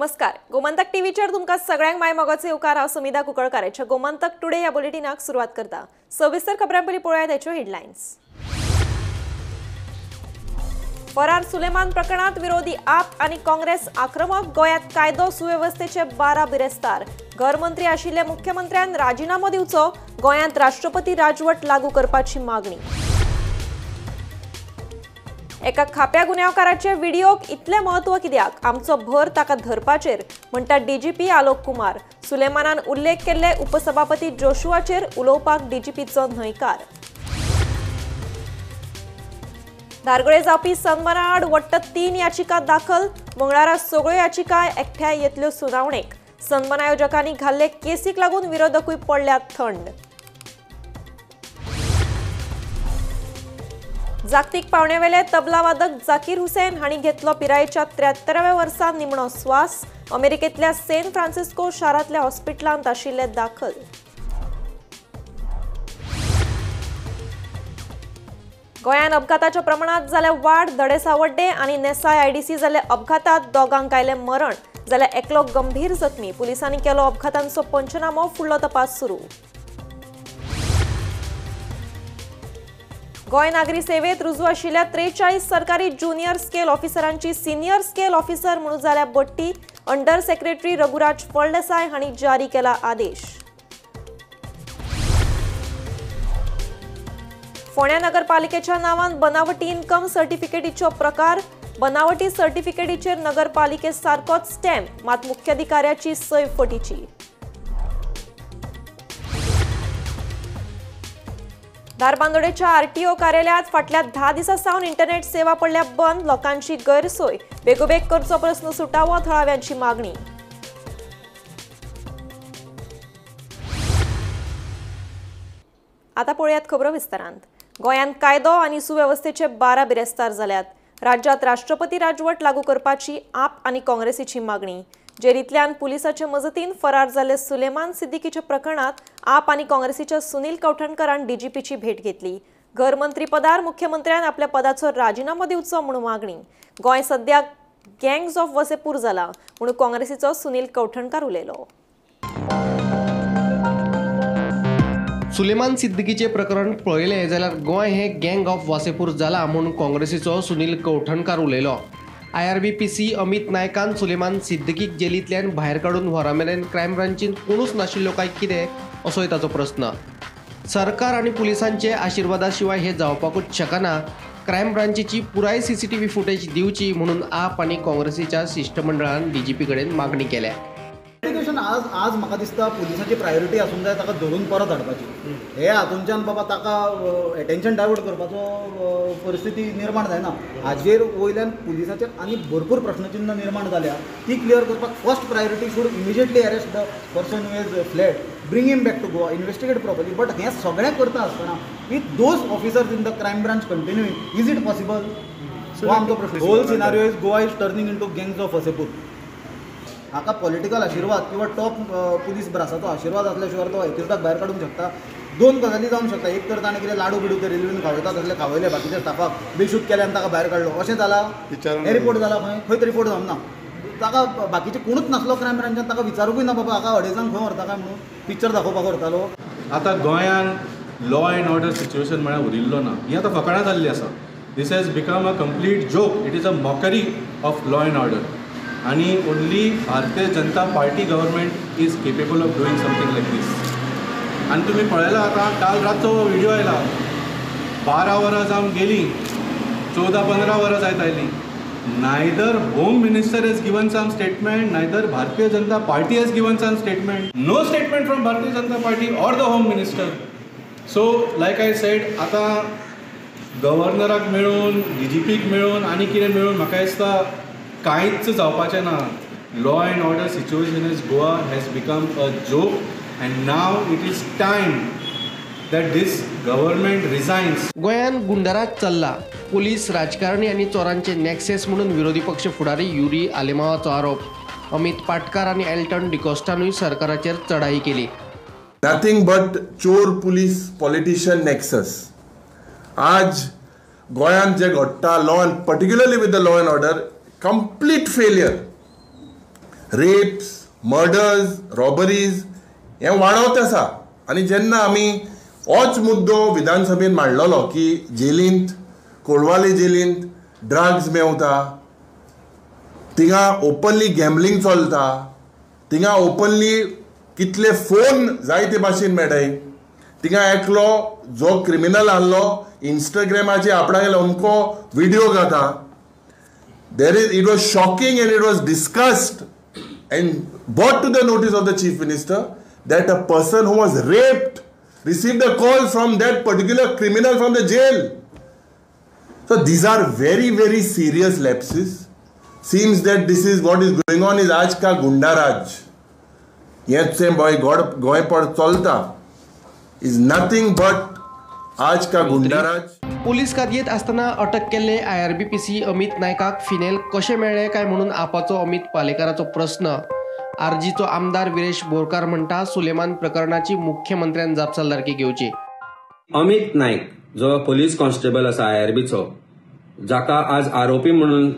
नमस्कार. गोमंतक टीव्हीचेर तुमकां सगळ्यांक माय मोगाचो येवकार. हांव सुमिता कुंकळकाराच्या गोमंतक टुडे ह्या बुलेटिनाक सुरवात करता. सविस्तर खबरां पयलीं पळोवया ताच्यो हेडलायन्स. फरार सुलेमान प्रकरणात विरोधी आप आनी काँग्रेस आक्रमक. गोंयांत कायदो सुवेवस्थेचे 12 बिरेस्तार. घरमंत्री आशिल्ले मुख्यमंत्र्यान राजिनामो दिवचो. गोंयांत राष्ट्रपती राजवट लागू करपाची मागणी. एका खाप्या गुन्यांवकाराचे व्हिडिओक इतले महत्व कित्याक? आमचो भर ताका धरपाचेर म्हणटा डीजीपी आलोक कुमार. सुलेमानान उल्लेख केल्ले उपसभापती जोशुआचेर उलोवपाक डीजीपीचो न्हयकार. धारगळे जावपी सन्माना आड वट्ट 3 याचिका दाखल. मंगळारा सगळ्यो याचिका एकठांय येतल्यो सुनावणेक. सन्मान आयोजकांनी घाल्ले केसीक लागून विरोधकूय पडल्यात थंड. जागतीक पावण्यावेले तबलावादक जाकीर हुसैन हांणी घेतलो पिरायेच्या 73व्या वर्सा निमणो स्वास. अमेरिकेंतल्या सेंट फ्रांसिस्को शारांतल्या हॉस्पिटलांत आशिल्ले दाखल. गोंयांत अपघाताच्या प्रमाणात जाले वाड. धडेसावड्डे आनी नेसाय आयडीसी जाल्ले अपघातात दोगांक आयले मरण. जाल्यार एकलो गंभीर जखमी. पुलिसांनी केलो अपघातांचो पंचनामो. फुडलो तपास सुरू. गोंय नागरी सेवेत रुजू आशिल्ल्या 43 सरकारी ज्युनियर स्केल ऑफिसरांची सिनियर स्केल ऑफिसर म्हणून जाल्या बडटी. अंडर सेक्रेटरी रघुराज फळदेसाय हांणी जारी केला आदेश. फोंड्या नगरपालिकेच्या नांवान बनावटी इन्कम सर्टिफिकेटीच्यो प्रकार. बनावटी सर्टिफिकेटीचेर नगरपालिके सारकोच स्टॅम्प, मात मुख्याधिकाऱ्याची सय फटीची. धारबांदोडेच्या आरटीओ कार्यालयात फाटल्या 10 दिसां सावन इंटरनेट सेवा पडल्या बंद. लोकांची गैरसोय बेगोबेग करचो प्रस्न सुटावो, थळाव्यांची मागणी. आता पळयात खबरो विस्तारांत. गोंयांत कायदो आनी सुवेवस्थेचे 12 बिरेस्तार जाल्यात. राज्यात राष्ट्रपती राजवट लागू करपाची आप आनी काँग्रेसीची मागणी. जेरींतल्यान पुलिसाचे मजतीन फरार जाल्ले सुलेमान सिद्दीकीच्या प्रकरणात आप आनी काँग्रेसीच्या सुनील कौठणकरान डीजीपीची भेट घेतली. घरमंत्री पदार मुख्यमंत्र्यान आपल्या पदाचो राजिनामो दिवचो म्हणून मागणी. गोंय सध्या गँग्स ऑफ वसेपूर जाला म्हणून काँग्रेसीचो सुनील कौठणकार उलयलो. सुलेमान सिद्दीकीचे प्रकरण पळयलें जाल्यार गोंय हे गँग ऑफ वासेपूर जाला म्हणून काँग्रेसीचो सुनील कौठणकार उलयलो. IRBPC अमित नायकान सुलेमान सिद्दीकीक जेलींतल्यान भायर काडून व्हरामेरेन क्रायम ब्रांचीन कोणूच नाशिल्लो काय कितें असोय ताचो प्रस्न. सरकार आनी पुलिसांचे आशिर्वादा शिवाय हे जावपाकूच शकना. क्रायम ब्रांचीची पुराय CCTV फुटेज दिवची म्हणून आप आनी काँग्रेसीच्या शिष्टमंडळान डीजीपी कडेन मागणी केल्या. आज म्हाका दिसता पुलिसाची प्रायोरिटी आसूंक जाय ताका धरून परत हाडपाची. हे हातूंच्यान बाबा ताका एटेन्शन डायवर्ट करपाचो परिस्थिती निर्माण जायना. हाजेर वयल्यान पुलिसाचेर आनी भरपूर प्रश्नचिन्ह निर्माण जाल्या. ती क्लियर करपाक first priority should immediately arrest the person who is fled, bring him back to Goa, investigate properly. But हें सगळें करता आसतना with those officers in the crime branch continuing, is it possible? हो आमचो प्रश्न. Whole scenario is Goa is turning into gangs of Wasseypur. हाका political आशिर्वाद किंवा टॉप पुलीस ब्रासाचो आशिर्वाद आसल्या शिवाय तो एकिस्टाक भायर काडूंक शकता. दोन गजाली जावंक शकता. एक तर ताणें कितें लाडू बिडू ते रेल्वेन खावयता तसले खावयले बाकीच्या स्टाफाक बेशूट केले आनी ताका भायर काडलो अशें जाला. हे रिपोर्ट जाला खंय तरी रिपोर्ट जावंक ना. ताका बाकीचे कोणूच नासलो क्रायम ब्रांचान ताका विचारूंकय ना बाबा हाका अडेजांक खंय व्हरता काय म्हणून पिक्चर दाखोवपाक व्हरतालो. आतां गोंयांत लॉ अँड ऑर्डर सिच्युएशन म्हळ्यार उरिल्लो ना. ही आतां फकाणां जाल्ली आसा. This has become a complete joke. It is a mockery of law and order. आणि only Bharatiya Janata party government is capable of doing something like this. आणि तुम्ही पळयला आता काल रातचो व्हिडिओ आयला. 12 वरां जावन गेली, 14-15 वरां जायत आयली. Neither home minister has given some statement, neither Bharatiya Janata party has given some statement. No statement from Bharatiya Janata party or the home minister. So like I said, आता गव्हर्नराक मेळून, DGPक मेळून आनी कितें मेळून म्हाका दिसता कांयच जावपाचें ना. Law and order situation is Goa has become a joke and now it is time that this government resigns. गोंयांत गुंडाराज चल्ला. पुलीस, राजकारणी आनी चोरांचे नॅक्सेस म्हणून विरोधी पक्ष फुडारी युरी आलेमावाचो आरोप. अमित पाटकार आनी एल्टन डिकोस्टानूय सरकाराचेर चढाई केली. नथिंग बट चोर पुलीस पॉलिटिशियन नॅक्सस. आज गोंयांत जे घडटा law and particularly with the law and order, complete failure. Rapes, murders, robberies हें वाडत आसा. आनी जेन्ना आमी होच मुद्दो विधानसभेन मांडलेलो की जेलींत, कोडवाले जेलींत ड्रग्स मेवता, थिंगा ओपनली गॅमलिंग चलता, थिंगा ओपनली कितले फोन जायते भाशेन मेळटाय, थिंगा एकलो जो क्रिमिनल आहलो इंस्टाग्रामाचेर आपणागे अमको video घाता. It was shocking and it was discussed and brought to the notice of the Chief Minister that a person who was raped received a call from that particular criminal from the jail. So these are very, very serious lapses. Seems that this is what is going on is आज का गुंडाराज. येच से गोंयपड चलता is nothing but आज का goonda raj. Police कादयेत असताना अटक केल्ले IRBPC Amit नायकाक phenyl कशें मेळ्ळें काय म्हणून आपाचो अमित पालेकाराचो प्रश्न आरजीचो आमदार विरेश बोरकार म्हणटा सुलेमान प्रकरणाची मुख्यमंत्र्यान जापसालदारकी घेवची. अमित नाईक जो पोलीस कॉन्स्टेबल आसा IRBचो, जाका आज आरोपी म्हणून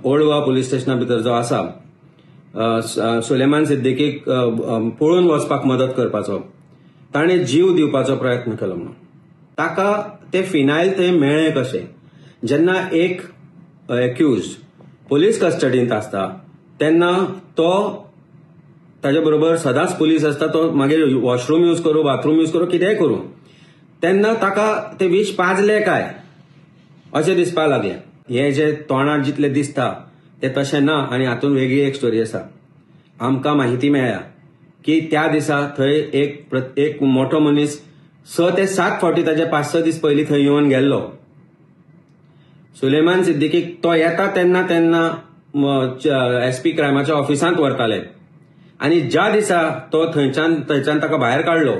ओल्ड गोवा पुलीस स्टेशना भितर जो आसा, सुलेमान सिद्दीकीक पळून वचपाक मदत करपाचो, ताणें जीव दिवपाचो प्रयत्न केलो म्हणून ताका ते फिनायल थंय मेळ्ळें कशें. जेन्ना एक एक्युज्ड पुलीस कस्टडींत आसता तेन्ना तो ताजे बरोबर सदांच पुलीस आसता, तो मागीर वॉशरूम यूज करूं, बाथरूम यूज करूं, कितेंय करूं, तेन्ना ताका ते विश पाजले काय अशें दिसपाक लागलें. हे जे तोंडार जितले दिसता ते तशें ना. आनी हातूंत वेगळी एक स्टोरी आसा. आमकां माहिती मेळ्ळ्या की त्या दिसा थंय एक मोठो मनीस 6 ते 7 फावटी ताचे 5-6 दीस पयलीं थंय येवन गेल्लो. सुलेमान सिद्दीकीक तो येता तेन्ना SP क्रायमाच्या ऑफिसांत व्हरताले आनी ज्या दिसा तो थंयच्यान ताका भायर काडलो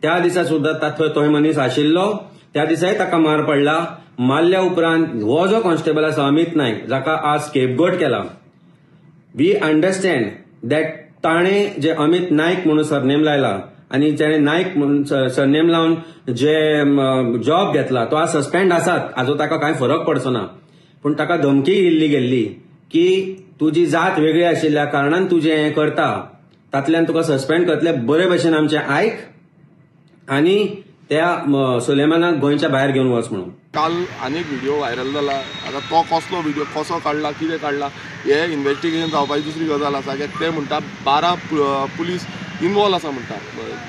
त्या दिसा सुद्दां थंय मनीस आशिल्लो. त्या दिसाय ताका मार पडला. मारल्या उपरांत हो जो कॉन्स्टेबल आसा अमित नायक, जाका आज स्केपगोट केला, वी अंडरस्टँड दॅट ताणें जे अमित नायक म्हणून सरनेम लायला आनी जेणे नायक म्हणून सरनेम लावन जे जॉब घेतला तो आज सस्पेंड आसात, हाजो ताका कांय फरक पडचो ना. पूण ताका धमकी दिल्ली गेल्ली की तुजी जात वेगळी आशिल्ल्या कारणान तूं जें हें करता तातल्यान तुका सस्पेंड करतले, बरे भशेन आमचें आयक आनी त्या सुलेमानाक गोंयच्या भायर घेवन वच म्हणून. काल आनीक व्हिडिओ व्हायरल जाला. आतां तो कसलो व्हिडिओ कसो काडला, कितें काडला, हे इन्व्हेस्टिगेशन जावपाची दुसरी गजाल आसा. कित्याक ते म्हणटा 12 पुलीस इनवॉल्व आसा म्हणटा,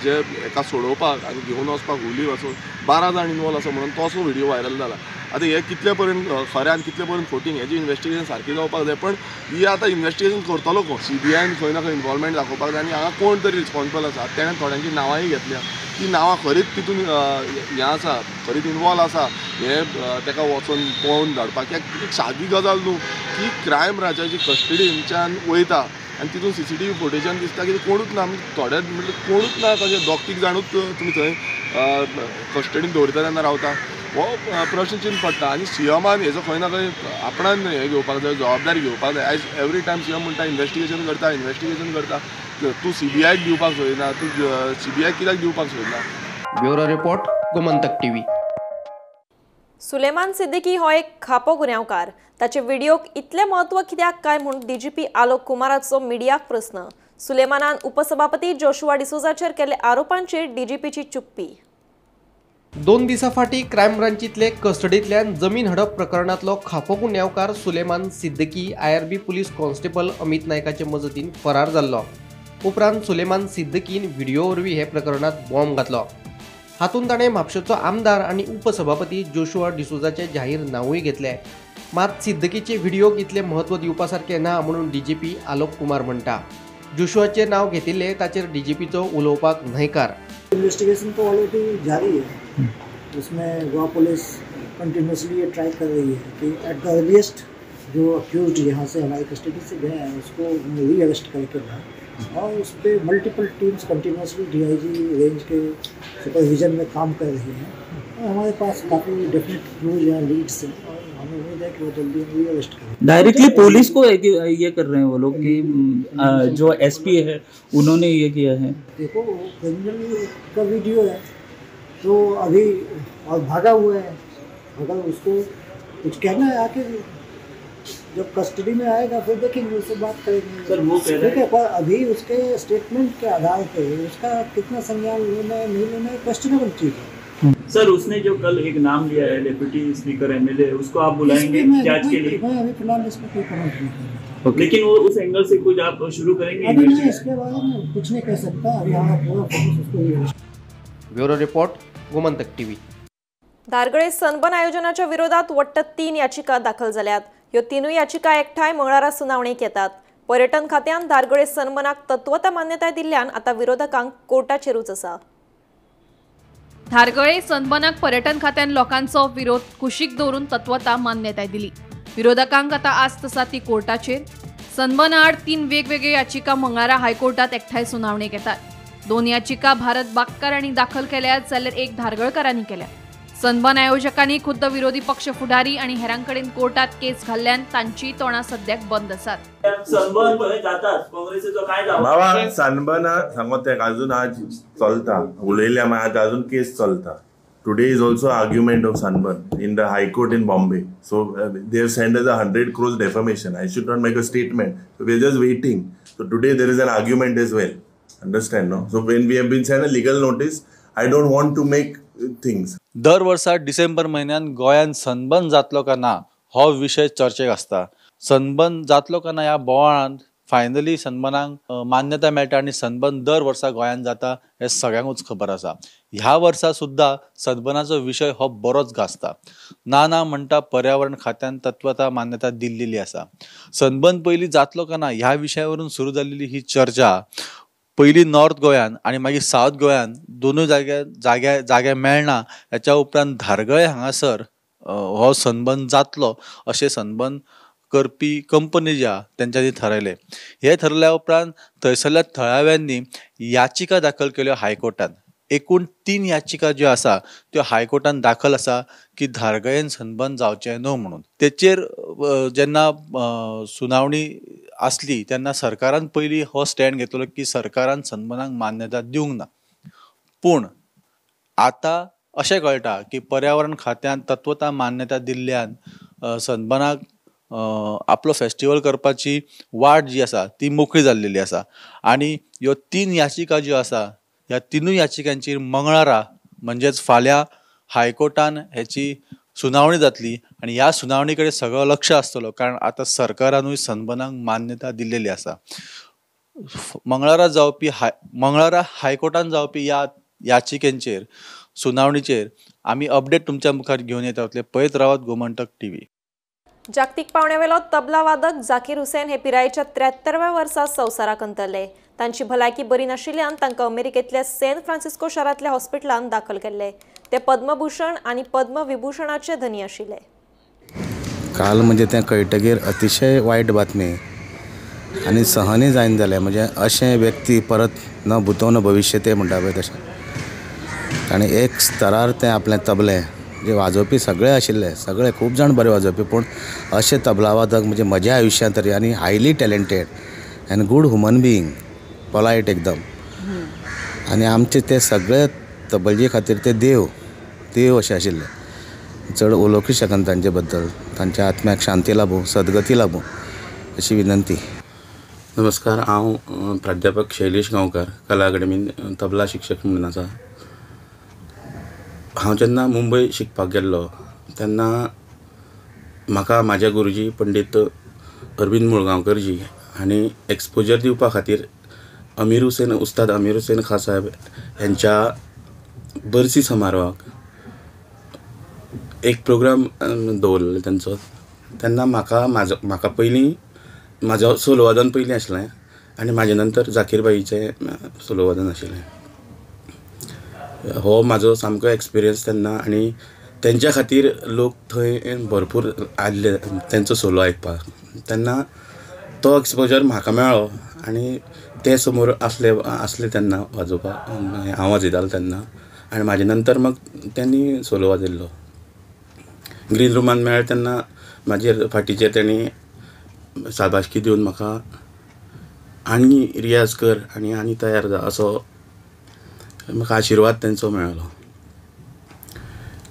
जे एका सोडोवपाक आनी घेवन वचपाक हुली वचून 12 जाण इनवॉल्व आसा म्हणून तसो व्हिडिओ व्हायरल जाला. आतां हे कितले पर्यंत खरें आनी कितले पर्यंत खोटींग हेजी इन्व्हेस्टिगेशन सारकी जावपाक जाय. पण ही आतां इन्व्हेस्टिगेशन करतलो कोण? CBIन खंय ना खंय इन्वॉल्वमेंट दाखोवपाक जाय. आनी हांगा कोण तरी रिस्पॉन्सिबल आसा. तेणें थोड्यांची नांवांय घेतल्या. ती नांवां खरीच तितून हें आसा, खरीच इनवॉल्व आसा, हे ताका वचून पळोवन धाडपाक. एक सादी गजाल न्हू की क्रायम ब्रांचाची कस्टडीच्यान वयता आनी तितून CCTV फुटेजान दिसता की कोणूच ना. आमी थोडे म्हणजे कोणूच ना, कशें 2-3 जाणूच तुमी थंय कस्टडीन दवरता तेन्ना रावता. हो प्रश्न चिन्न पडटा. आनी CMान हेजो खंय ना खंय आपणान हे घेवपाक जाय, जबाबदारी घेवपाक जाय. आयज एवरी टायम CM म्हणटा इन्व्हेस्टिगेशन करता. तूं CBIक दिवपाक सोयना, तूं CBIक कित्याक दिवपाक सोयना? Bureau report, Gomantak TV. Suleman Siddiqui हो एक खापो गुन्यांवकार. ताचे व्हिडिओक इतले म्हत्व कित्याक काय म्हणून DGP आलोक कुमाराचो मिडियाक प्रस्न. सुलेमानान उपसभापती जोशुआ डिसोजाचेर केल्ले आरोपांचेर DGPची चुप्पी. 2 दिसां फाटीं क्रायम ब्रांचीतले कस्टडींतल्यान जमीन हडप प्रकरणांतलो खापो गुन्यांवकार Suleman Siddiqui IRB police constable Amit नायकाचे मजतीन फरार जाल्लो. उपरांत सुलेमान सिद्दीकीन व्हिडिओ वरवीं हे प्रकरणात बॉम्ब घातलो. हातूंत ताणें म्हापशेचो आमदार आनी उपसभापती जोशुआ डिसोजाचे जाहीर नांवूय घेतले. मात सिद्दीकीचे व्हिडिओक इतले म्हत्व दिवपा सारकें ना म्हणून DGP आलोक कुमार म्हणटा. जोशुआचें नांव घेतिल्ले ताचेर DGPचो उलोवपाक न्हयकार. इन्वेस्टिगेशन तो ऑलरेडी जारी है. उसमें गोवा पुलिस कंटिन्यूसली ये ट्राई कर रही है कि एट द अर्लीस्ट जो अक्यूज्ड यहाँ से हमारी कस्टडी से गए हैं उसको री अरेस्ट करके लाए. और उस पर multiple teams continuously DIG range के सुपरविजन में काम कर रही हैं. और हमारे पास काफ़ी डेफिनेट क्लूज हैं, लीड्स हैं और हमें उम्मीद है कि वो जल्दी री अरेस्ट करें. डायरेक्टली पुलिस को ये कर रहे हैं वो लोग कि जो SP है उन्होंने ये किया है. देखो क्रिमिनल का वीडियो है तो अभी और भागा हुआ है. अगर उसको कुछ कहना है आके जब कस्टडी में आएगा फिर देखेंगे, उससे बात करेंगे। सर, वो कह रहे हैं- ठीक है, पर अभी उसके स्टेटमेंट के आधार पे उसका कितना संज्ञान लेना है नहीं लेना है क्वेश्चनेबल चीज़ है। सर, उसने जो कल एक नाम लिया है डेप्यूटी स्पीकर एमएलए, उसको आप बुलाएंगे जांच के लिए? मैं अभी फिलहाल इसमें कोई कमेंट नहीं कर रहा। लेकिन वो उस एंगल से कुछ आप शुरू करेंगे? अभी मैं इसके बारे में कुछ नहीं कह सकता, अभी हमारा पूरा फोकस उसको ही है। Bureau report, Gomantak TV. Dhargale Sunburn आयोजनाच्या विरोधात वट्ट 3 याचिका दाखल झाल्यात. ह्यो 3 याचिका एकठांय मंगळारा सुनावणेक येतात. पर्यटन खात्यान धारगळे सनबर्नाक तत्वता मान्यताय दिल्ल्यान आता विरोधकांक कोर्टाचेरूच आसा. धारगळे सनबर्नाक पर्यटन खात्यान लोकांचो विरोध कुशीक दवरून तत्वता मान्यताय दिली. विरोधकांक आता आस्त आसा ती कोर्टाचेर. सनबर्ना आड 3 वेगवेगळे याचिका मंगळारा हायकोर्टात एकठांय सुनावणेक येतात. 2 याचिका भारत बागकारांनी दाखल केल्यात जाल्यार एक धारगळकारांनी केल्या. सनबर्न आयोजकांनी खुद्द विरोधी पक्ष फुडारी आणि हेरांकडेन कोर्टात केस घाल्ल्यान तांची तोंडां सद्याक बंद आसात. सनबर्न पळय जातात, काँग्रेसीचो काय जावप? बाबा सनबर्ना सांगत ते अजून आज चलता, उलयल्या मागीर अजून केस चलता. Today is also argument of Sunburn in the High Court in Bombay. So they have sent us 100 crores defamation. I should not make a statement. So we're just waiting. So today there is an argument as well. Understand, no? So when we have been sent a legal notice, I don't want to make things. दर वर्सा डिसेंबर म्हयन्यान गोंयान sunburn जातलो का ना हो विशय चर्चेक आसता. सनबर्न जातलो का ना ह्या बोवाळांत फायनली सनबर्नाक मान्यता मेळटा आनी सनबर्न दर वर्सा गोंयान जाता हे सगळ्यांकूच खबर आसा. ह्या वर्सा सुद्धा सनबर्नाचो विशय हो बरोच गाजता. ना म्हणटा पर्यावरण खात्यान तत्वता मान्यता दिल्लेली आसा. सनबर्न पयलीं जातलो का ना ह्या विशयावरून सुरू जाल्लेली ही चर्चा पयलीं नॉर्थ गोंयान आनी मागीर सावथ गोंयान दोनूय जाग्यार मेळना. हेच्या उपरांत धारगळे हांगासर हो सनबर्न जातलो अशें सनबर्न करपी कंपनी ज्या तेंच्यांनी थारायलें. हे थारल्या उपरांत थंयसरल्या थळाव्यांनी याचिका दाखल केल्यो हायकोर्टान. एकूण 3 याचिका ज्यो आसा त्यो हायकोर्टान दाखल आसा की धारगळेन सनबर्न जावचें न्हय म्हणून. तेचेर जेन्ना सुनावणी आसली तेन्ना सरकारान पयलीं हो स्टँड घेतलो की सरकारान सनबर्नाक मान्यता दिवंक ना. पूण आतां अशें कळटा की पर्यावरण खात्यान तत्वता मान्यता दिल्ल्यान सनबर्नाक आपलो फेस्टिवल करपाची वाट जी आसा ती मोकळी जाल्लेली आसा. आनी ह्यो 3 याचिका ज्यो आसा ह्या 3 याचिकांचेर मंगळारा म्हणजेच फाल्यां हायकोर्टान हेची सुनावणी जातली आनी ह्या सुनावणी कडेन सगळो लक्ष आसतलो कारण आतां सरकारानूय सनबर्नाक मान्यता दिल्लेली आसा. मंगळारा हायकोर्टान जावपी ह्या याचिकेंचेर सुनावणीचेर आमी अपडेट तुमच्या मुखार घेवन येता. पळयत रावात गोमंतक टीव्ही. जागतीक पावण्यावेलो तबला वादक जाकीर हुसैन हे पिरायेच्या 73व्या वर्सा संवसाराक अंतरले. तांची भलायकी बरी नाशिल्ल्यान तांकां अमेरिकेंतल्या सॅन फ्रांसिस्को शारांतल्या हॉस्पिटलांत दाखल केल्ले. ते पद्मभूषण आनी पद्मविभूषणाचे धनी आशिल्ले. काल म्हणजे तें कळटकीर अतिशय वायट बातमी आनी सहनय जायना जालें. म्हणजे अशें व्यक्ती परत न भुतो न भविश्य ते म्हणटा पळय तशें. आनी एक स्तरार तें आपलें तबलें जे वाजोवपी सगळे आशिल्ले, सगळे खूब जाण बरे वाजोवपी, पूण अशें तबला वादक म्हणजे म्हज्या आयुश्यांत तरी आनी highly talented and good human being, polite एकदम. आनी आमचे ते सगळे तबलजे खातीर ते देव अशें आशिल्ले. चड उलोवंकच शकना तांचे बद्दल. तांच्या आत्म्याक शांती लाभूं, सद्गती लाभूं अशी विनंती. नमस्कार, हांव प्राध्यापक शैलेश गांवकार, कला अकादमीन तबला शिक्षक म्हणून आसा. हांव जेन्ना मुंबय शिकपाक गेल्लो तेन्ना म्हाका म्हाज्या गुरुजी पंडीत अरविंद मुळगांवकरजी आनी एक्सपोजर दिवपा खातीर उस्ताद अमीर हुसेन खान साहेब यांच्या बर्सी समारोहाक एक प्रोग्राम दवरलेलो तेंचो. तेन्ना म्हाका पयलीं म्हाजो सोलो वादन पयलीं आसलें आनी म्हाजे नंतर जाकीर बाईचें सोलो वादन आशिल्लें. हो म्हाजो सामको एक्सपिरियन्स तेन्ना आनी तेंच्या खातीर लोक थंय भरपूर आयल्ले तेंचो सोलो आयकपाक. तेन्ना तो एक्सपोजर म्हाका मेळ्ळो आनी ते समोर आसले तेन्ना वाजोवपाक हांव वाजयतालो तेन्ना. आनी म्हाजे नंतर मग त्यांनी सोलो वाजयल्लो. ग्रीन रुमान मेळ्ळें तेन्ना म्हाजेर फाटीचेर तेणी शाबासकी दिवन म्हाका आनी रियाज कर आनी तयार जा असो म्हाका आशिर्वाद तेंचो मेळ्ळो.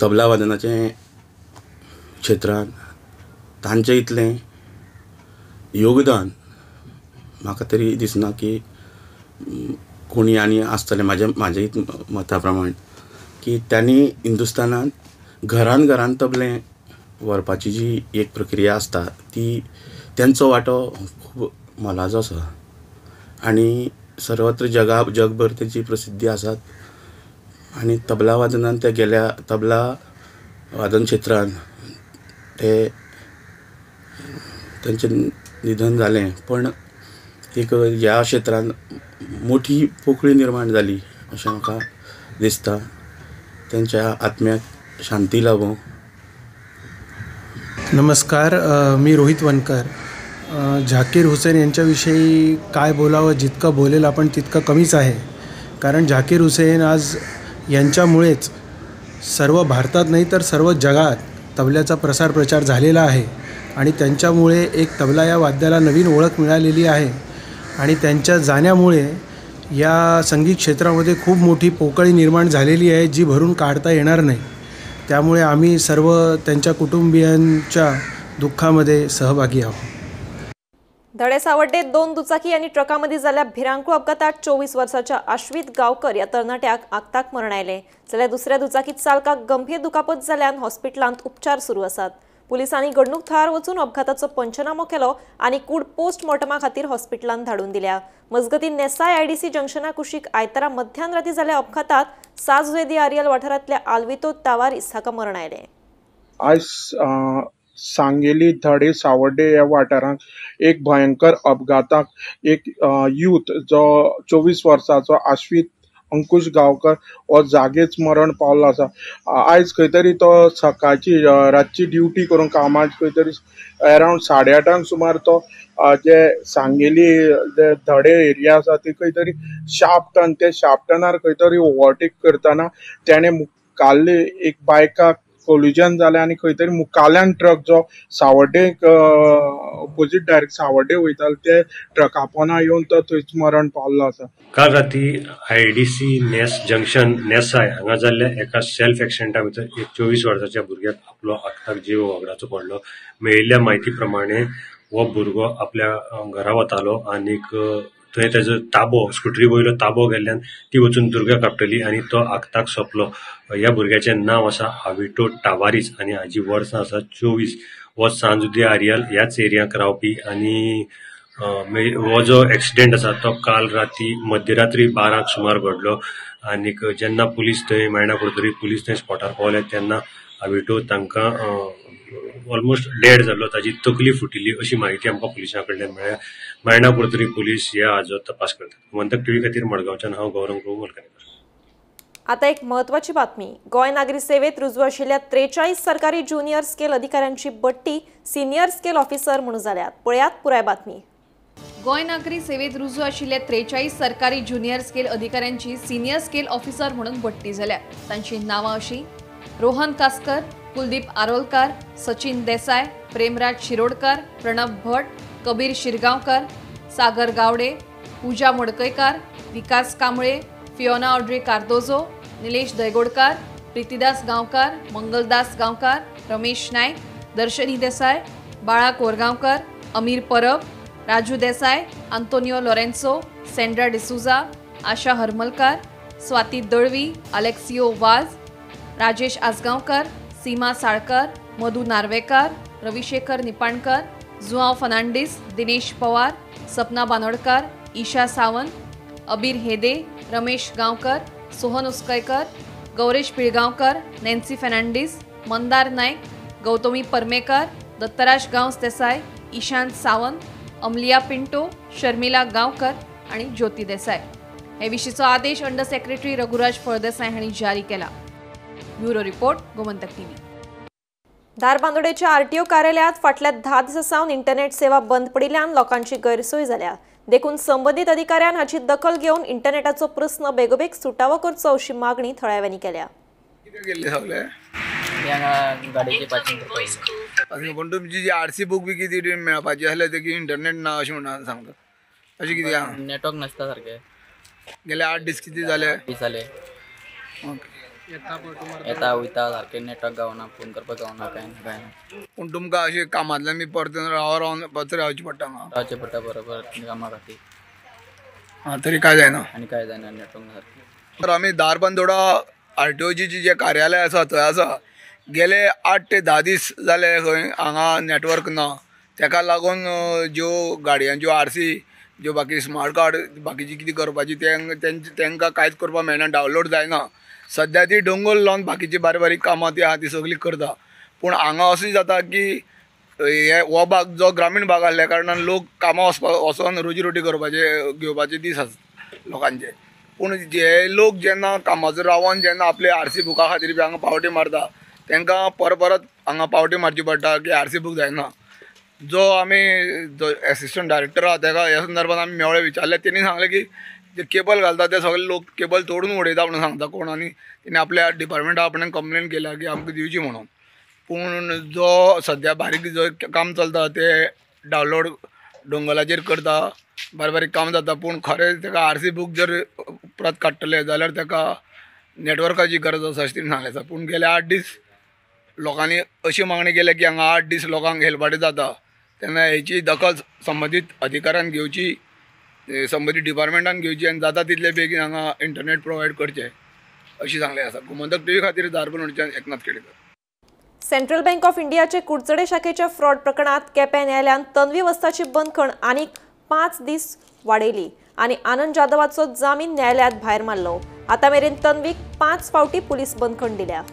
तबला वादनाचे क्षेत्रांत तांचें इतलें योगदान म्हाका तरी दिसना की कोणी आनी आसतलें म्हाज्या मता प्रमाण की त्यांनी हिंदुस्थानात घरान तबलें व्हरपाची जी एक प्रक्रिया आसता ती त्यांचो वांटो खूब मोलाचो आसा आनी सर्वत्र जगभर तेची प्रसिद्धी आसात आनी तबला वादनान ते गेल्या तबला वादन क्षेत्रान तेंचें निधन जालें पण एक ह्या क्षेत्रान मोठी पोकळी निर्माण जाली अशें म्हाका दिसता. त्यांच्या आत्म्याक शांती लाभो. नमस्कार, मी रोहित वनकर. झाकीर हुसेन यांच्याविषयी काय बोलावं, जितकं बोलेल आपण तितकं कमीच आहे. कारण झाकीर हुसेन आज यांच्यामुळेच सर्व भारतात नाही तर सर्व जगात तबल्याचा प्रचार झालेला आहे आणि त्यांच्यामुळे एक तबला या वाद्याला नवीन ओळख मिळालेली आहे आणि त्यांच्या जाण्यामुळे या संगीत क्षेत्रामध्ये खूप मोठी पोकळी निर्माण झालेली आहे जी भरून काढता येणार नाही. त्यामुळे आम्ही सर्व त्यांच्या कुटुंबियांच्या दुःखामध्ये सहभागी आहोत. धडे सावड्डेत 2 दुचाकी आणि ट्रकामध्ये झाल्या भिरांकूळ अपघातात 24 वर्षाच्या आश्वित गावकर या तरणाट्याक आगताक मरण आयले. जाल्यार दुसऱ्या दुचाकीत चालकाक गंभीर दुखापत जाल्ल्यान हॉस्पिटलांत उपचार सुरू आसात. पुलिसांनी घडणूक थळार वचून अपघाताचो पंचनामो केलो आणि कूड पोस्टमॉर्टमा खातीर हॉस्पिटलांत धाडून दिल्या. मजगतीं नेसाय आयडीसी जंक्शना कुशीक आयतारा मध्यान राती जाल्ल्या अपघातात साजुएदी आरियल वाठारांतल्या आल्वितो तावारीस हाका मरण आयलें. आज सांगेली धडे सावड्डे ह्या वाठारांत एक भयंकर अपघाताक एक यूथ जो 24 वर्साचो आश्वित अंकुश गांवकर हो जागेच मरण पावलो आसा. आयज खंय तरी तो सकाळची रातची ड्युटी करून कामाक खंय तरी अरावंड 8:30 सुमार तो जे सांगेली जे धडे एरिया आसा ती खंय तरी शार्पटनार खंय तरी ओवरटेक करतना त्याने मुखाल्ले एक बायकाक कोलिजन जालें आनी खंय तरी मुखाल्यान ट्रक जो सावड्डे ऑपोजीट डायरेक्ट सावड्डे वयतालो ते ट्रका पोंदा येवन तो थंयच मरण पावल्लो आसा. काल राती आयडीसी नेस जंक्शन नेसाय हांगा जाल्ल्या एका सेल्फ एक्सिडेंटा भितर एक 24 वर्साच्या भुरग्याक आपलो आगताक जीव वगडाचो पडलो. मेळिल्ल्या म्हायती प्रमाणे हो भुरगो आपल्या घरा वतालो आनीक थंय तेजो ताबो स्कुटरी वयलो ताबो गेल्ल्यान ती वचून दुर्गा कापटली आनी तो आगताक सोंपलो. ह्या भुरग्याचें नांव आसा आविटो टावारीस आनी हाजी वर्सां आसा 24. हो सांजुदी आरियल ह्याच एरियाक रावपी आनी हो जो एक्सिडेंट आसा तो काल राती मध्यरात्री 12 सुमार घडलो आनीक जेन्ना पुलीस थंय मेळना पडटरी पुलीस थंय स्पॉटार पावले तेन्ना आविटो तांकां ऑलमोस्ट डेड जाल्लो, ताजी तकली फुटिल्ली अशी माहिती आमकां पुलिसां कडल्यान मेळ्ळ्या. मेळना पडटरी पुलीस ह्या हाजो तपास करतात. गोमंतक टीव्ही खातीर मडगांवच्यान हांव गौरंग प्रभू. आता एक महत्वाची बातमी. गोय नागरी सेवेत रुजू आशिल्ल्या 43 सरकारी ज्युनियर स्केल अधिकाऱ्यांची बडटी सिनियर स्केल ऑफिसर म्हणून जाल्यात. पळयात पुराय बातमी. गोय नागरी सेवेत रुजू आशिल्ल्या 43 सरकारी ज्युनियर स्केल अधिकाऱ्यांची सिनियर स्केल ऑफिसर म्हणून बडटी जाल्या. तांची नांवां अशी: रोहन कास्कर, कुलदीप आरोलकार, सचिन देसाय, प्रेमराज शिरोडकर, प्रणव भट, कबीर शिरगांवकर, सागर गावडे, पूजा मडकयकार, विकास कांबळे, फियोना ऑड्री कार्दोजो, निलेश दयगोडकार, प्रितीदास गांवकार, मंगलदास गांवकार, रमेश नायक, दर्शनी देसाय, बाळा कोरगांवकर, अमीर परब, राजू देसाय, आंतोनियो लॉरेन्सो, सेंड्रा डिसुजा, आशा हरमलकार, स्वाती दळवी, अलेक्सियो वाज, राजेश आसगांवकर, सीमा साळकर, मधु नार्वेकर, रविशेखर निपाणकर, जुआंव फर्नांडीस, दिनेश पवार, सपना बानोडकर, ईशा सावंत, अबीर हेदे, रमेश गांवकर, सोहन उसकयकर, गौरेश पिळगांवकर, नॅन्सी फर्नांडीस, मंदार नायक, गौतमी परमेकर, दत्तराज गांवस देसाय, ईशांत सावंत, अमलिया पिंटो, शर्मिला गांवकर आणि ज्योती देसाय. हे विशींचो आदेश अंडर सेक्रेटरी रघुराज फळदेसाय हांणी जारी केला. Bureau report, Gomantak TV. धारबांदोडेच्या आरटीओ कार्यालयात फाटल्या 10 दिसांसावन इंटरनेट सेवा बंद पडिल्ल्यान लोकांची गैरसोय जाल्या. देखून संबंधीत अधिकाऱ्यान हाची दखल घेवन इंटरनेटाचो प्रस्न बेगोबेग सुटावो करचो अशी मागणी थळाव्यांनी केल्या. पण तुमची जी आरसी बुक बी किती मेळपाची आसल्या तेकी इंटरनेट ना अशें म्हणून सांगतात. अशें कित्याक नेटवर्क नासता सारकें. गेले 8 दीस किती जाले? जाले. येता वयता सारकें नेटवर्क गावना, फोन करपाक गावना, काय ना. पूण तुमकां अशें कामांतल्यान बी परतून रावन रावचें पडटा हांगा. रावचें पडटा बरोबर कामा खातीर. तरी काय जायना. आनी काय जायना नेटवर्क ना सारकें. तर आमी दारबांदोडा RTOची जे कार्यालय आसा थंय आसा. गेले 8 ते 10 दीस जाले खंय हांगा नेटवर्क ना. तेका लागून ज्यो गाडयांच्यो RC ज्यो बाकी स्मार्ट कार्ड बाकीची कितें करपाची तांकां कांयच करपाक मेळना, डावनलोड जायना. सद्या ती डोंगल लावन बाकीची बारीक कामां ती आहा ती सगळी करता. पूण हांगा अशें जाता की हो भाग जो ग्रामीण भाग आसल्या कारणान लोक कामां वचोन रोजी करपाचे घेवपाचे दीस आसता लोकांचे. पूण जे लोक जेन्ना कामाचो रावन जेन्ना आपले RC बुका खातीर बी हांगा पावटी मारता तांकां परत हांगा पावटी मारची पडटा की RC बूक जायना. जो आमी एसिस्टंट डायरेक्टर आहा ताका ह्या संदर्भात आमी मेवळे विचारले. तेणी सांगले की जे केबल घालता ते सगळे लोक केबल तोडून उडयता म्हणून सांगता कोण, आनी तेणी आपल्या डिपार्टमेंटा आपणें कंप्लेन केल्या की आमकां दिवची म्हणून. पूण जो सद्या बारीक जो काम चलता ते डावनलोड डोंगलाचेर करता, बारीक काम जाता. पूण खरें ताका RC बूक जर परत काडटले जाल्यार ताका नेटवर्काची गरज आसा अशें सांगलें आसा. पूण गेले 8 दीस लोकांनी अशी मागणी केल्या की हांगा 8 दीस लोकांक हेलपाटे जाता. तेन्ना हेची दखल संबंदीत अधिकाऱ्यान घेवची, संबंदीत डिपार्टमेंटान घेवची आनी जाता तितले बेगीन हांगा इंटरनेट प्रोवायड करचें अशी सांगलें आसा. गोमंतक TV खातीर दारबांदोडेच्यान Eknath Kelekar. Central bank of इंडियाचे कुडचडे शाखेच्या फ्रॉड प्रकरणात केपें न्यायालयान तन्वी वस्ताची बंदखण आनीक 5 दीस वाडयली आनी आनंद जाधवाचो जामीन न्यायालयात भायर मारलो. आतां मेरेन तन्वीक 5 फावटी पुलीस बंदखण दिल्या.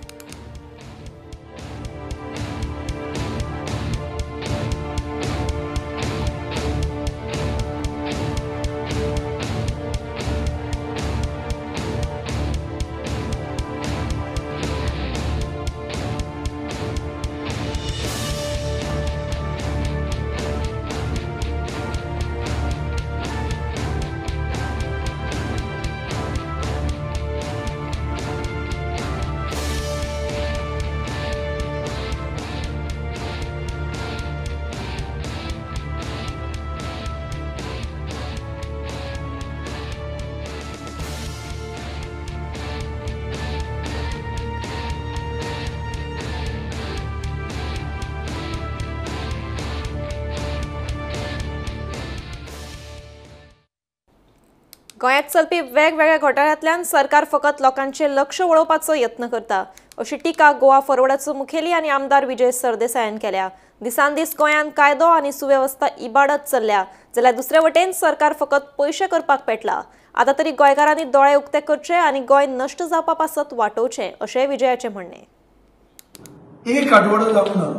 गोंयांत चलपी वेगवेगळ्या घोटाळ्यांतल्यान सरकार फकत लोकांचे लक्ष वळोवपाचो यत्न करता अशी टिका गोवा फॉरवर्डाचो मुखेली आनी आमदार विजय सरदेसायान केल्या. दिसान दीस गोंयांत कायदो आनी सुवेवस्था इबाडत चल्ल्या जाल्यार दुसरे वटेन सरकार फकत पयशे करपाक पेटला. आतां तरी गोंयकारांनी दोळे उक्ते करचे आनी गोंय नश्ट जावपा पासत वाटोवचें अशें विजयाचें म्हणणें. एक आठवडो जावना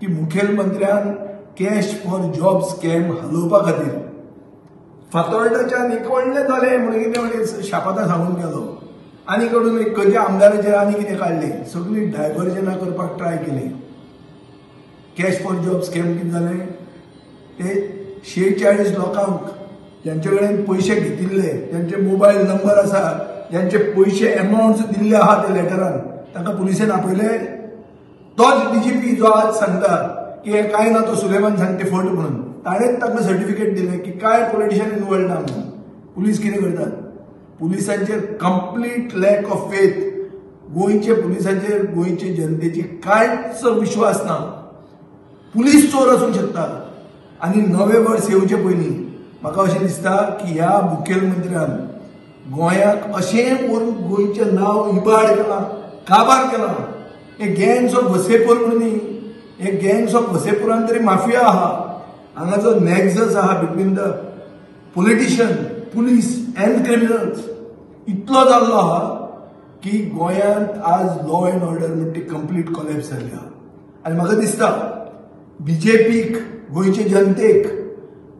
की मुखेलमंत्र्यान कॅश फॉर जॉब स्कॅम हलोवपा खातीर फातोर्डाच्यान एक व्हडलें जालें म्हणून कितें शापाता सांगून गेलो आनी कडून एक खंयच्या आमदाराचेर आनी कितें काडलें, सगळीं डायव्हर्जनां करपाक ट्राय केलें. कॅश फॉर जॉब स्कॅम कितें जालें, ते 46 लोकांक ज्यांचे कडेन पयशे घेतिल्ले, ज्यांचे मोबायल नंबर आसा, ज्यांचे पयशे एमावंट्स दिल्ले आहा ते लेटरान, तांकां पुलिसेन आपयले. तोच DGP जो आज सांगता की हे कांय ना, तो सुलेमान सांगते फट म्हणून, ताणेंच तांकां सर्टिफिकेट दिलें की काय पॉलिटिशियन इनवॉल्ड ना म्हणून. पुलीस कितें करतात, पुलिसांचेर कंप्लीट लॅक ऑफ फेथ. गोंयचे पुलिसांचेर गोंयचे जनतेची कांयच विश्वास ना. पुलीस चोर आसूंक शकता आनी नवे वर्स येवचे पयलीं म्हाका अशें दिसता की ह्या मुखेलमंत्र्यान गोंयाक अशें करून गोंयचें नांव इबाड केलां, काबार केलां. हे गँग्स ऑफ वसेपूर म्हणून न्ही, हे गँग्स ऑफ वसेपुरान तरी माफिया आहा. हांगा जो नॅक्झस आहा between the politician, police and criminals इतलो जाल्लो आहा की गोंयांत आज लॉ अँड ऑर्डर म्हणटा ती कंप्लीट कॉलॅप्स जाल्ली आहा. आनी म्हाका दिसता BJPक, गोंयचे जनतेक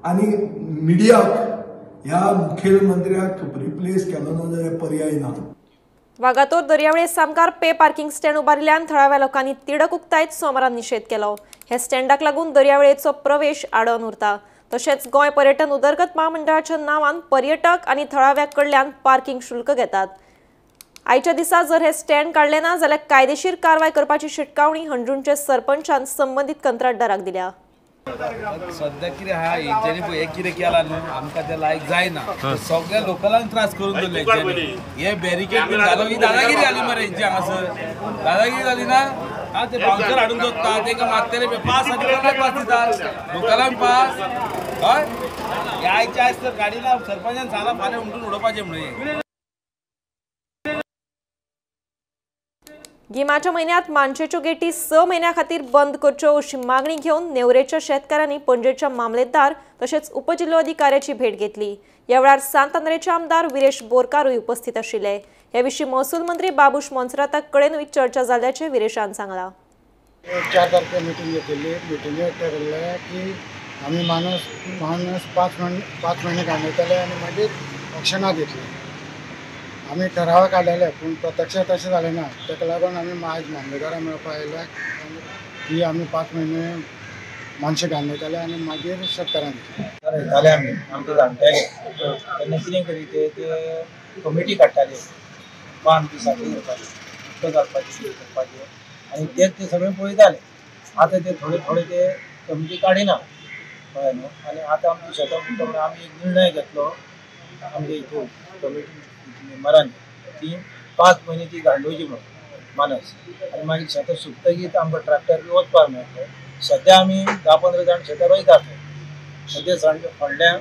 आनी मिडियाक ह्या मुखेलमंत्र्याक रिप्लेस केलो ना जाल्यार पर्याय ना. वागातोर दर्यावेळे सामकार पे पार्किंग स्टँड उबारिल्ल्यान थळाव्या लोकांनी तिडक उक्तायत सोमारान निशेध केलो. हे स्टँडाक लागून दर्यावेळेचो प्रवेश आडोन उरता. तशेंच गोंय पर्यटन उदरगत महामंडळाच्या नांवान पर्यटक आनी थळाव्या कडल्यान पार्किंग शुल्क घेतात. आयच्या दिसा जर हे स्टँड काडले ना जाल्यार कायदेशीर कारवाय करपाची शिटकावणी हंड्रुणचे सरपंचान संबंदीत कंत्राटदाराक दिल्या. सध्या कितें आहा हेंच्यांनी पळय हे कितें केला न्हू आमकां ते लायक जायना सगळ्या लोकलांक त्रास करून दवरले हे बॅरिकेड बीन घालून ही दादागिरी जाली मरे हेंची हांगासर दादागिरी जाली ना हा ते बाउन्सर हाडून जोडटा तेंकां मारतले पास आनी पास दिता लोकलांक पास हय हे आयचे आयज तर गाडीला सरपंचान सांगला फाल्यां उमटून उडोवपाचें म्हणून गिमाच्या महिन्यात मानशेच्यो गेटी 6 महिन्या खातीर बंद करच्यो अशी मागणी घेवन नेवरेच्या शेतकारांनी पणजेच्या मामलेदार तशेंच उपजिल्लोधिकाऱ्याची भेट घेतली। ह्या वेळार सांतांद्रेचे आमदार विरेश बोरकारूय उपस्थित आशिल्ले। ह्या विशीं महसूल मंत्री बाबूश मोन्सराता कडेनूय चर्चा जाल्ल्याचें विरेशान सांगलां। 4 तारखेर मिटींग घेतिल्ली मिटींगेर थारयल्लें की आमी मानस 5 महिने घालयतले आनी मागीर ऑक्शनाक घेतले। आमी ठराव काडलेले पूण प्रत्यक्षात तशें जालें ना ताका लागून आमी आयज मामलेदारा मेळपाक आयल्यात की आमी 5 महिने मानशे घालयतले आनी मागीर शेतकारांक घेतले आमी आमकां जाणटेले तेन्ना कितें करी ते कमिटी काडटाले 5 दिसांची करपाची करपाचे आनी ते सगळें पळयताले आतां ते थोडे ते कमिटी काडिना कळ्ळें न्हू आनी आतां आमची शेतां आमी एक निर्णय घेतलो आमगे हितून कमिटी मेंबरान ती 5 महिने ती गांडोवची म्हणून मानस आनी मागीर शेतां सुकतकीच आमकां ट्रॅक्टर बी वचपाक मेळटले। सद्या आमी 10-15 जाण शेतां रोयतात सद्या फोडल्यां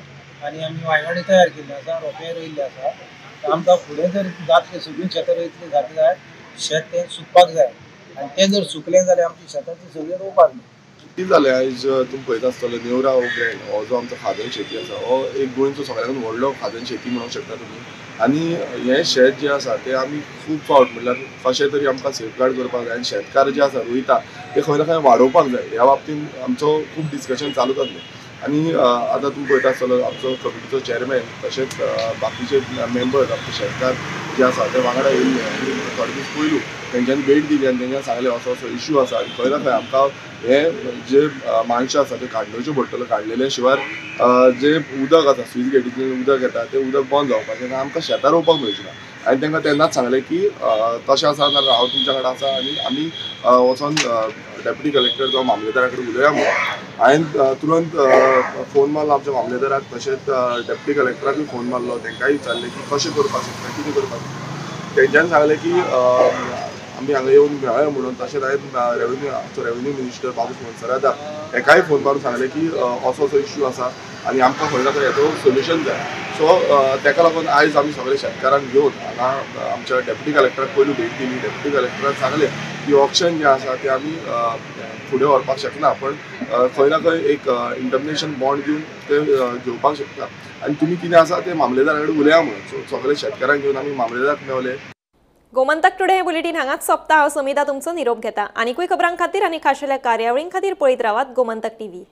आनी आमी वांयगणी तयार केल्ली आसा रोंपे रोयिल्ले आसा आमकां फुडें जर जातलें सगळीं शेतां रोयतलीं जातलें जाल्यार शेत तें सुकपाक जाय आनी तें जर सुकलें जाल्यार आमची शेतां ती सगळीं रोवपाक जाय। कितें जालें आयज तुमी पळयता आसतले नेवरा हो ब्रँड हो जो आमचो खाजन शेती आसा हो एक गोंयचो सगळ्यांत व्हडलो खाजन शेती म्हणूंक शकता तुमी आनी हें शेत जें आसा तें आमी खूब फावट म्हणल्यार कशें तरी आमकां सेफगार्ड करपाक जाय आनी शेतकार जे आसा रोयता ते खंय ना खंय वाडोवपाक जाय ह्या बाबतीन आमचो खूब डिस्कशन चालूच आसलें आनी आतां तुमी पळयता आसतलो आमचो कमिटीचो चेअरमॅन तशेंच बाकीचे मेंबर्स आमचे शेतकार जे आसा ते वांगडा येयल्ले आनी थोडे दीस पयलू तेंच्यांनी भेट दिली आनी तेंच्यांनी सांगलें असो इश्यू आसा आनी खंय ना खंय आमकां हे जे मानशां आसा ते काडणेवच्यो पडटल्यो काडलेल्या शिवाय जे उदक आसा स्विच गेटींतल्यान उदक येता तें उदक बंद जावपाचें आमकां शेतां रोवपाक मेळचें ना आनी तांकां तेन्नाच सांगलें की तशें आसा जाल्यार हांव तुमच्या कडेन आसा आनी आमी वचोन डेप्युटी कलेक्टर जावं मामलेदारा कडेन उलोवया म्हणून हांवें तुरंत फोन मारलो आमच्या मामलेदाराक तशेंच डेप्युटी कलेक्टराकूय फोन मारलो तेंकांय विचारलें की कशें करपाक शकता कितें करपाक तेंच्यांनी सांगलें की आमी हांगा येवन मेळया म्हणून तशेंच हांवें आमचो रेव्हेन्यू मिनिस्टर बाबूश मोन्सराता हेकाय फोन मारून सांगलें की असो इश्यू आसा आनी आमकां खंय ना खंय हेचो सोल्युशन जाय सो ताका लागून आयज आमी सगळे शेतकारांक घेवन हांगा आमच्या डेप्युटी कलेक्टराक पयलू भेट दिली डेप्युटी कलेक्टरान सांगलें की ऑक्शन जें आसा तें आमी फुडें व्हरपाक शकना पण खंय ना खंय एक इंटरनॅशनल बॉन्ड दिवन ते घेवपाक शकता आनी तुमी कितें आसा ते मामलेदारा कडेन उलया म्हणून सो सगळे शेतकारांक घेवन आमी मामलेदाराक मेवले। गोमंतक टुडे हे बुलेटिन हांगाच सोंपता। हांव समिता तुमचो निरोप घेता। आनीकूय खबरां खातीर आनी खाशेल्या कार्यावळीं खातीर पळयत रावात गोमंतक टीव्ही।